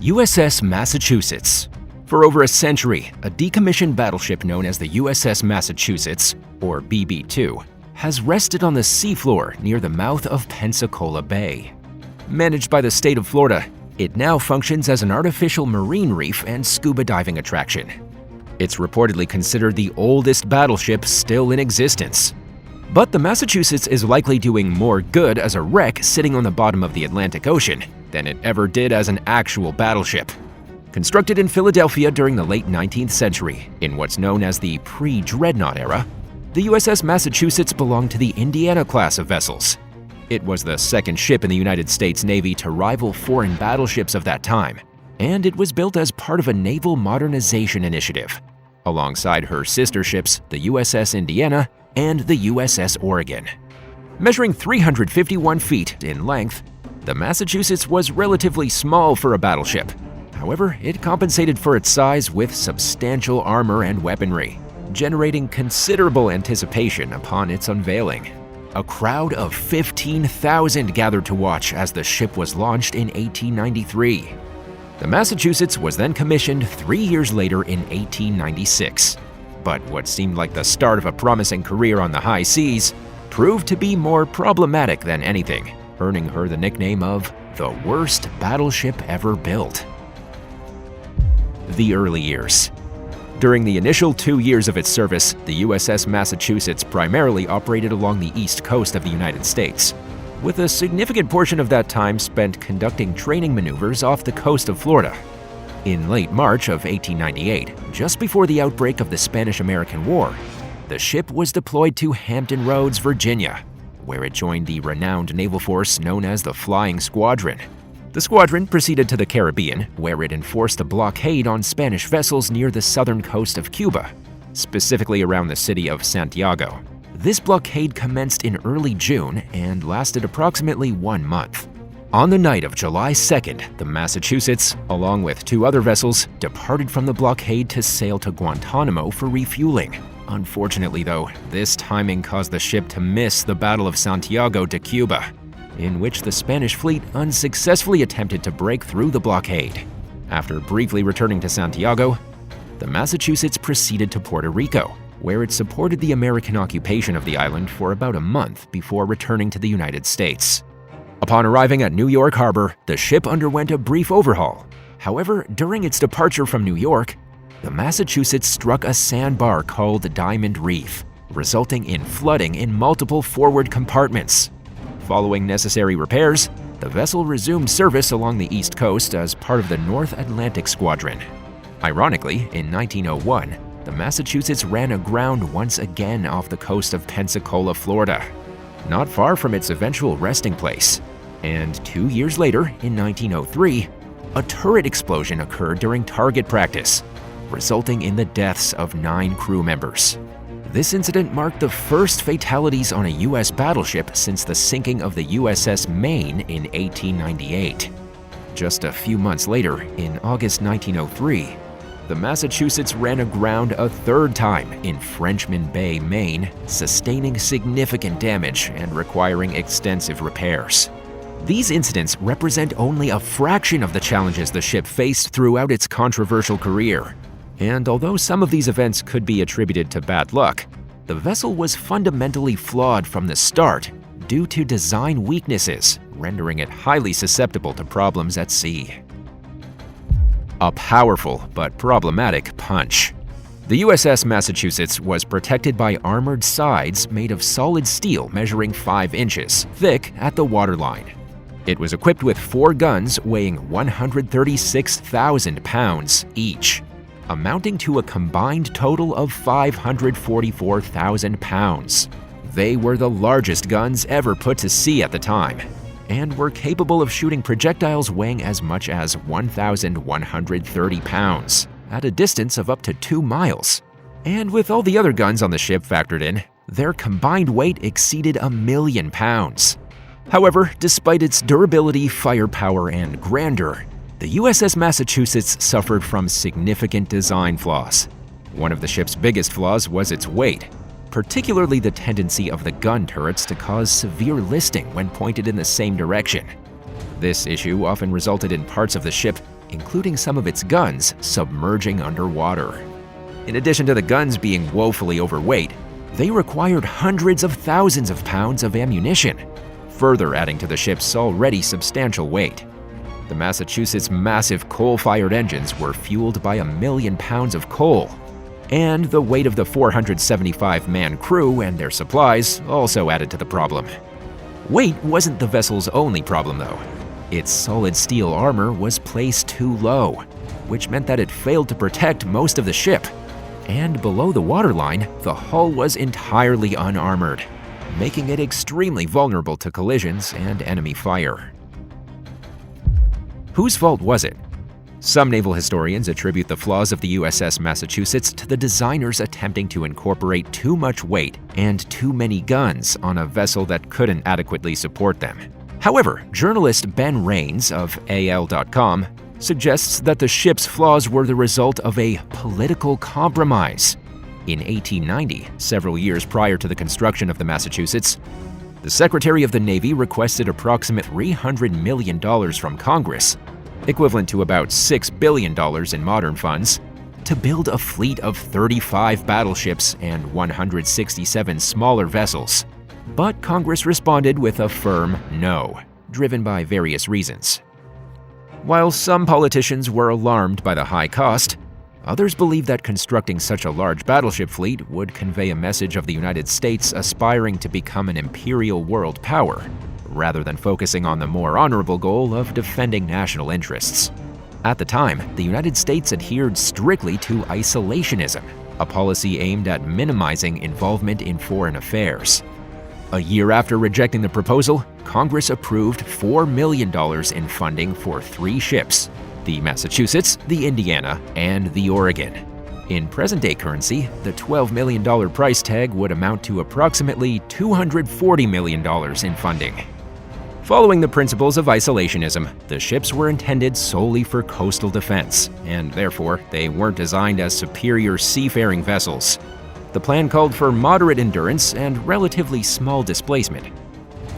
USS Massachusetts. For over a century, a decommissioned battleship known as the USS Massachusetts, or BB-2, has rested on the seafloor near the mouth of Pensacola Bay. Managed by the state of Florida, it now functions as an artificial marine reef and scuba diving attraction. It's reportedly considered the oldest battleship still in existence. But the Massachusetts is likely doing more good as a wreck sitting on the bottom of the Atlantic Ocean than it ever did as an actual battleship. Constructed in Philadelphia during the late 19th century, in what's known as the pre-dreadnought era, the USS Massachusetts belonged to the Indiana class of vessels. It was the second ship in the United States Navy to rival foreign battleships of that time, and it was built as part of a naval modernization initiative, alongside her sister ships, the USS Indiana and the USS Oregon. Measuring 351 feet in length, the Massachusetts was relatively small for a battleship. However, it compensated for its size with substantial armor and weaponry, generating considerable anticipation upon its unveiling. A crowd of 15,000 gathered to watch as the ship was launched in 1893. The Massachusetts was then commissioned 3 years later in 1896. But what seemed like the start of a promising career on the high seas proved to be more problematic than anything, earning her the nickname of the worst battleship ever built. The early years. During the initial 2 years of its service, the USS Massachusetts primarily operated along the east coast of the United States, with a significant portion of that time spent conducting training maneuvers off the coast of Florida. In late March of 1898, just before the outbreak of the Spanish-American War, the ship was deployed to Hampton Roads, Virginia, where it joined the renowned naval force known as the Flying Squadron. The squadron proceeded to the Caribbean, where it enforced a blockade on Spanish vessels near the southern coast of Cuba, specifically around the city of Santiago. This blockade commenced in early June and lasted approximately 1 month. On the night of July 2nd, the Massachusetts, along with 2 other vessels, departed from the blockade to sail to Guantanamo for refueling. Unfortunately, though, this timing caused the ship to miss the Battle of Santiago de Cuba, in which the Spanish fleet unsuccessfully attempted to break through the blockade. After briefly returning to Santiago, the Massachusetts proceeded to Puerto Rico, where it supported the American occupation of the island for about a month before returning to the United States. Upon arriving at New York Harbor, the ship underwent a brief overhaul. However, during its departure from New York, the Massachusetts struck a sandbar called Diamond Reef, resulting in flooding in multiple forward compartments. Following necessary repairs, the vessel resumed service along the East Coast as part of the North Atlantic Squadron. Ironically, in 1901, the Massachusetts ran aground once again off the coast of Pensacola, Florida, not far from its eventual resting place. And 2 years later, in 1903, a turret explosion occurred during target practice, resulting in the deaths of 9 crew members. This incident marked the first fatalities on a U.S. battleship since the sinking of the USS Maine in 1898. Just a few months later, in August 1903, the Massachusetts ran aground a 3rd time in Frenchman Bay, Maine, sustaining significant damage and requiring extensive repairs. These incidents represent only a fraction of the challenges the ship faced throughout its controversial career. And although some of these events could be attributed to bad luck, the vessel was fundamentally flawed from the start due to design weaknesses, rendering it highly susceptible to problems at sea. A powerful but problematic punch. The USS Massachusetts was protected by armored sides made of solid steel measuring 5 inches thick at the waterline. It was equipped with 4 guns weighing 136,000 pounds each, amounting to a combined total of 544,000 pounds. They were the largest guns ever put to sea at the time, and were capable of shooting projectiles weighing as much as 1,130 pounds at a distance of up to 2 miles. And with all the other guns on the ship factored in, their combined weight exceeded 1,000,000 pounds. However, despite its durability, firepower, and grandeur, the USS Massachusetts suffered from significant design flaws. One of the ship's biggest flaws was its weight, particularly the tendency of the gun turrets to cause severe listing when pointed in the same direction. This issue often resulted in parts of the ship including some of its guns submerging underwater. In addition to the guns being woefully overweight, they required hundreds of thousands of pounds of ammunition, further adding to the ship's already substantial weight. The Massachusetts' massive coal-fired engines were fueled by 1 million pounds of coal, and the weight of the 475-man crew and their supplies also added to the problem. Weight wasn't the vessel's only problem, though. Its solid steel armor was placed too low, which meant that it failed to protect most of the ship. And below the waterline, the hull was entirely unarmored, making it extremely vulnerable to collisions and enemy fire. Whose fault was it? Some naval historians attribute the flaws of the USS Massachusetts to the designers attempting to incorporate too much weight and too many guns on a vessel that couldn't adequately support them. However, journalist Ben Raines of AL.com suggests that the ship's flaws were the result of a political compromise. In 1890, several years prior to the construction of the Massachusetts, the Secretary of the Navy requested approximately $300 million from Congress, equivalent to about $6 billion in modern funds, to build a fleet of 35 battleships and 167 smaller vessels. But Congress responded with a firm no, driven by various reasons. While some politicians were alarmed by the high cost, others believed that constructing such a large battleship fleet would convey a message of the United States aspiring to become an imperial world power, rather than focusing on the more honorable goal of defending national interests. At the time, the United States adhered strictly to isolationism, a policy aimed at minimizing involvement in foreign affairs. A year after rejecting the proposal, Congress approved $4 million in funding for 3 ships: the Massachusetts, the Indiana, and the Oregon. In present-day currency, the $12 million price tag would amount to approximately $240 million in funding. Following the principles of isolationism, the ships were intended solely for coastal defense, and therefore they weren't designed as superior seafaring vessels. The plan called for moderate endurance and relatively small displacement.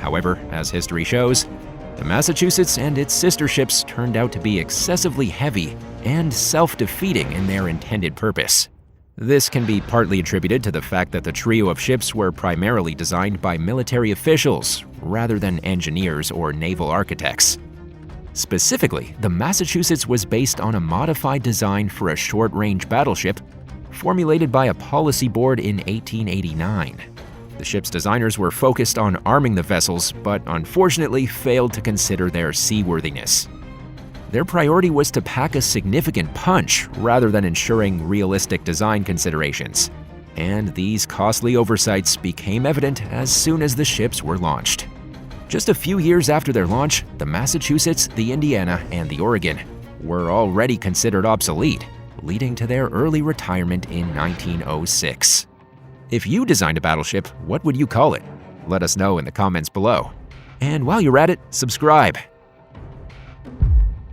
However, as history shows, the Massachusetts and its sister ships turned out to be excessively heavy and self-defeating in their intended purpose. This can be partly attributed to the fact that the trio of ships were primarily designed by military officials rather than engineers or naval architects. Specifically, the Massachusetts was based on a modified design for a short-range battleship formulated by a policy board in 1889. The ship's designers were focused on arming the vessels, but unfortunately failed to consider their seaworthiness. Their priority was to pack a significant punch rather than ensuring realistic design considerations, and these costly oversights became evident as soon as the ships were launched. Just a few years after their launch, the Massachusetts, the Indiana, and the Oregon were already considered obsolete, leading to their early retirement in 1906. If you designed a battleship, what would you call it? Let us know in the comments below. And while you're at it, subscribe.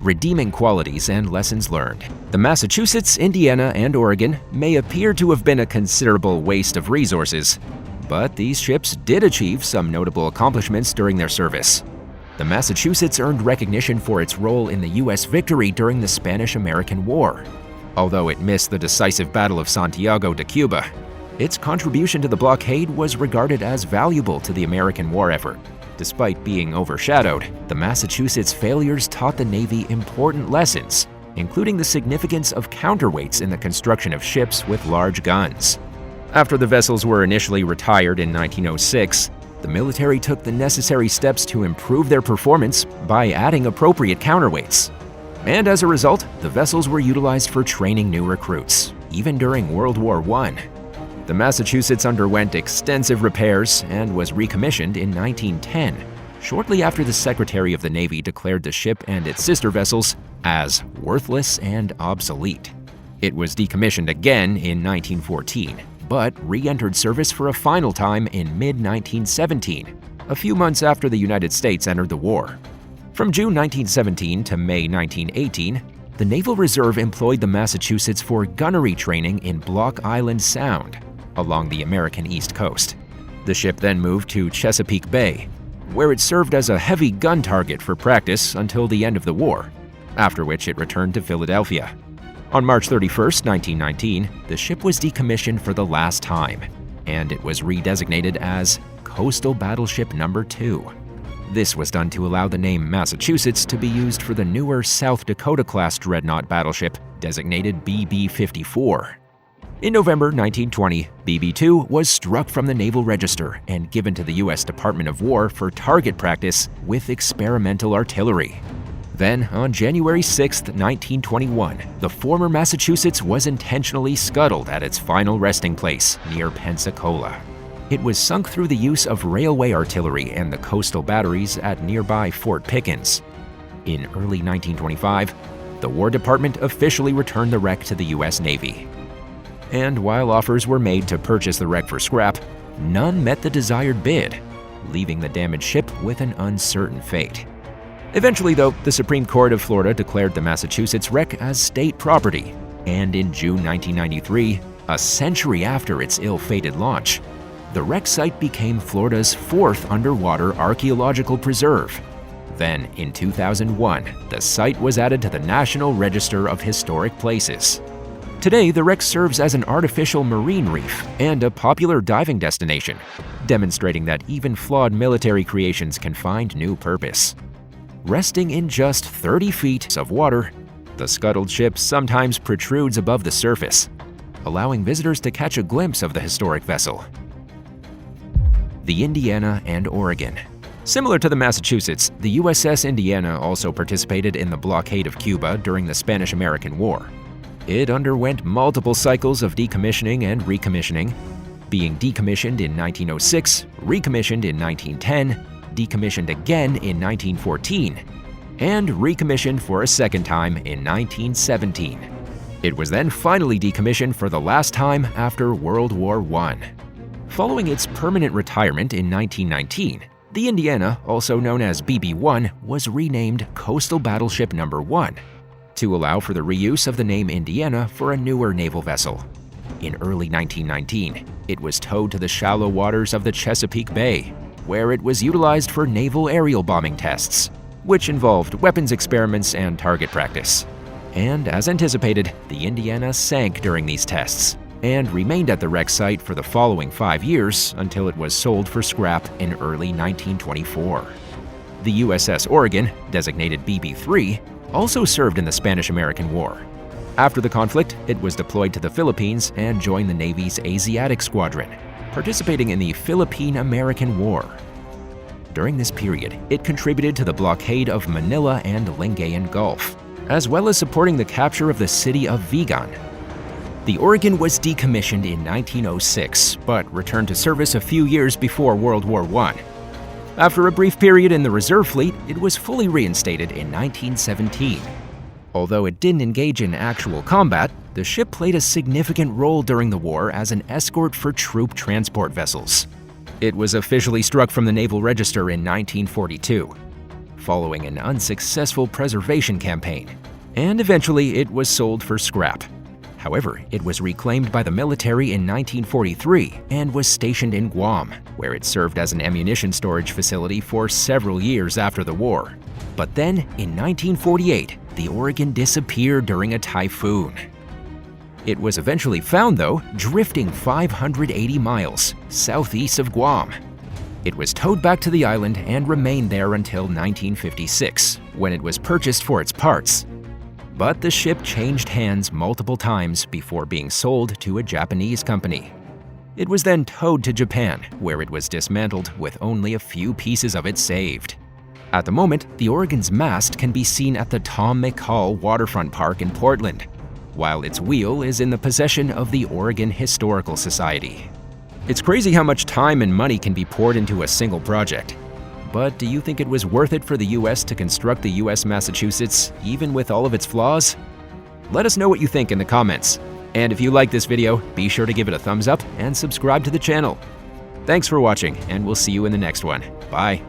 Redeeming qualities and lessons learned. The Massachusetts, Indiana, and Oregon may appear to have been a considerable waste of resources, but these ships did achieve some notable accomplishments during their service. The Massachusetts earned recognition for its role in the U.S. victory during the Spanish-American War. Although it missed the decisive Battle of Santiago de Cuba, its contribution to the blockade was regarded as valuable to the American war effort. Despite being overshadowed, the Massachusetts failures taught the Navy important lessons, including the significance of counterweights in the construction of ships with large guns. After the vessels were initially retired in 1906, the military took the necessary steps to improve their performance by adding appropriate counterweights. And as a result, the vessels were utilized for training new recruits, even during World War I. The Massachusetts underwent extensive repairs and was recommissioned in 1910, shortly after the Secretary of the Navy declared the ship and its sister vessels as worthless and obsolete. It was decommissioned again in 1914, but re-entered service for a final time in mid-1917, a few months after the United States entered the war. From June 1917 to May 1918, the Naval Reserve employed the Massachusetts for gunnery training in Block Island Sound, along the American East Coast. The ship then moved to Chesapeake Bay, where it served as a heavy gun target for practice until the end of the war. after which it returned to Philadelphia. On March 31, 1919, the ship was decommissioned for the last time, and it was redesignated as Coastal Battleship No. 2. This was done to allow the name Massachusetts to be used for the newer South Dakota-class dreadnought battleship designated BB-54. In November 1920, BB-2 was struck from the Naval Register and given to the U.S. Department of War for target practice with experimental artillery. Then, on January 6, 1921, the former Massachusetts was intentionally scuttled at its final resting place near Pensacola. It was sunk through the use of railway artillery and the coastal batteries at nearby Fort Pickens. In early 1925, the War Department officially returned the wreck to the U.S. Navy. And while offers were made to purchase the wreck for scrap, none met the desired bid, leaving the damaged ship with an uncertain fate. Eventually, though, the Supreme Court of Florida declared the Massachusetts wreck as state property, and in June 1993, a century after its ill-fated launch, the wreck site became Florida's fourth underwater archaeological preserve. Then, in 2001, the site was added to the National Register of Historic Places. Today, the wreck serves as an artificial marine reef and a popular diving destination, demonstrating that even flawed military creations can find new purpose. Resting in just 30 feet of water, the scuttled ship sometimes protrudes above the surface, allowing visitors to catch a glimpse of the historic vessel. The Indiana and Oregon. Similar to the Massachusetts, the USS Indiana also participated in the blockade of Cuba during the Spanish-American War. It underwent multiple cycles of decommissioning and recommissioning, being decommissioned in 1906, recommissioned in 1910, decommissioned again in 1914, and recommissioned for a second time in 1917. It was then finally decommissioned for the last time after World War I. Following its permanent retirement in 1919, the Indiana, also known as BB-1, was renamed Coastal Battleship No. 1 to allow for the reuse of the name Indiana for a newer naval vessel. In early 1919, it was towed to the shallow waters of the Chesapeake Bay, where it was utilized for naval aerial bombing tests, which involved weapons experiments and target practice. And as anticipated, the Indiana sank during these tests and remained at the wreck site for the following 5 years until it was sold for scrap in early 1924. The USS Oregon, designated BB-3, also served in the Spanish-American War. After the conflict, it was deployed to the Philippines and joined the Navy's Asiatic Squadron, participating in the Philippine-American War. During this period, it contributed to the blockade of Manila and Lingayen Gulf, as well as supporting the capture of the city of Vigan. The Oregon was decommissioned in 1906, but returned to service a few years before World War I. After a brief period in the reserve fleet, it was fully reinstated in 1917. Although it didn't engage in actual combat, the ship played a significant role during the war as an escort for troop transport vessels. It was officially struck from the Naval Register in 1942, following an unsuccessful preservation campaign, and eventually it was sold for scrap. However, it was reclaimed by the military in 1943 and was stationed in Guam, where it served as an ammunition storage facility for several years after the war. But then, in 1948, the Oregon disappeared during a typhoon. It was eventually found, though, drifting 580 miles southeast of Guam. It was towed back to the island and remained there until 1956, when it was purchased for its parts. But the ship changed hands multiple times before being sold to a Japanese company. It was then towed to Japan, where it was dismantled with only a few pieces of it saved. At the moment, the Oregon's mast can be seen at the Tom McCall Waterfront Park in Portland, while its wheel is in the possession of the Oregon Historical Society. It's crazy how much time and money can be poured into a single project. But do you think it was worth it for the US to construct the US Massachusetts, even with all of its flaws? Let us know what you think in the comments. And if you like this video, be sure to give it a thumbs up and subscribe to the channel. Thanks for watching, and we'll see you in the next one. Bye.